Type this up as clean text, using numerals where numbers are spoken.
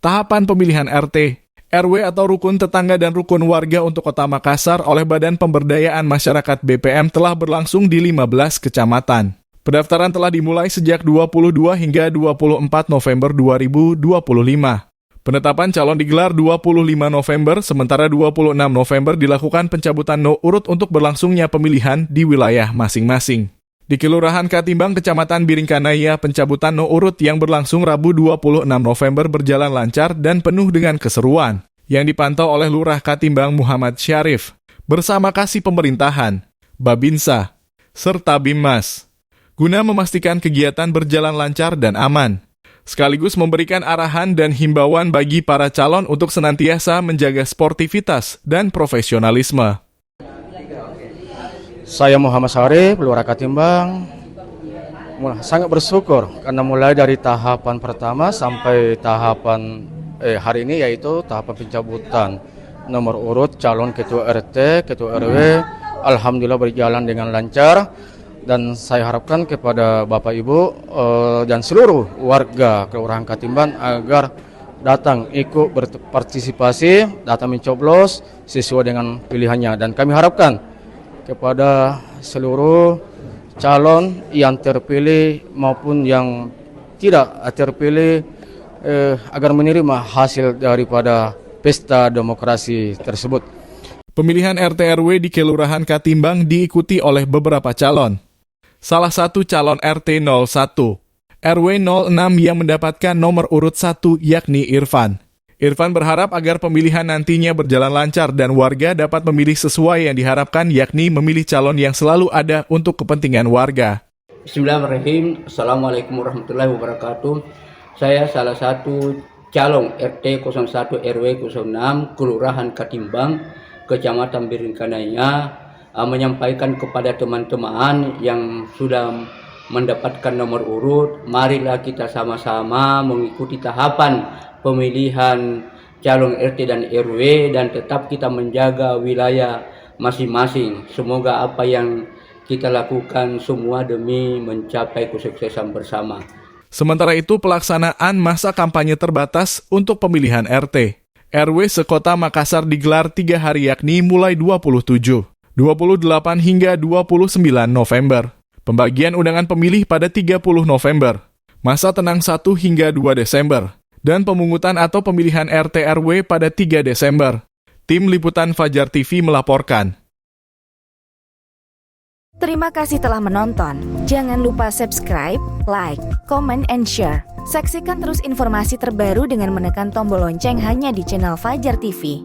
Tahapan pemilihan RT, RW atau Rukun Tetangga dan Rukun Warga untuk Kota Makassar oleh Badan Pemberdayaan Masyarakat BPM telah berlangsung di 15 kecamatan. Pendaftaran telah dimulai sejak 22 hingga 24 November 2025. Penetapan calon digelar 25 November, sementara 26 November dilakukan pencabutan no urut untuk berlangsungnya pemilihan di wilayah masing-masing. Di Kelurahan Katimbang, Kecamatan Biringkanaya, pencabutan no urut yang berlangsung Rabu 26 November berjalan lancar dan penuh dengan keseruan, yang dipantau oleh Lurah Katimbang Muhammad Syarif, bersama Kasih Pemerintahan, Babinsa, serta Bimas, guna memastikan kegiatan berjalan lancar dan aman, sekaligus memberikan arahan dan himbauan bagi para calon untuk senantiasa menjaga sportivitas dan profesionalisme. Saya Muhammad Syarif, Lurah Katimbang, sangat bersyukur karena mulai dari tahapan pertama sampai tahapan hari ini, yaitu tahapan pencabutan nomor urut calon ketua RT, ketua RW, alhamdulillah berjalan dengan lancar. Dan saya harapkan kepada Bapak Ibu dan seluruh warga Kelurahan Katimbang agar datang ikut berpartisipasi, datang mencoblos sesuai dengan pilihannya. Dan kami harapkan kepada seluruh calon yang terpilih maupun yang tidak terpilih agar menerima hasil daripada pesta demokrasi tersebut. Pemilihan RT RW di Kelurahan Katimbang diikuti oleh beberapa calon. Salah satu calon RT 01, RW 06 yang mendapatkan nomor urut 1 yakni Irfan. Irfan berharap agar pemilihan nantinya berjalan lancar dan warga dapat memilih sesuai yang diharapkan, yakni memilih calon yang selalu ada untuk kepentingan warga. Bismillahirrahmanirrahim. Assalamualaikum warahmatullahi wabarakatuh. Saya salah satu calon RT 01 RW 06 Kelurahan Katimbang, Kecamatan Biringkanaya, menyampaikan kepada teman-teman yang sudah mendapatkan nomor urut, marilah kita sama-sama mengikuti tahapan pemilihan calon RT dan RW dan tetap kita menjaga wilayah masing-masing. Semoga apa yang kita lakukan semua demi mencapai kesuksesan bersama. Sementara itu, pelaksanaan masa kampanye terbatas untuk pemilihan RT RW sekota Makassar digelar 3 hari, yakni mulai 27, 28 hingga 29 November. Pembagian undangan pemilih pada 30 November. Masa tenang 1 hingga 2 Desember. Dan pemungutan atau pemilihan RT RW pada 3 Desember. Tim Liputan Fajar TV melaporkan. Terima kasih telah menonton. Jangan lupa subscribe, like, comment, and share. Saksikan terus informasi terbaru dengan menekan tombol lonceng hanya di channel Fajar TV.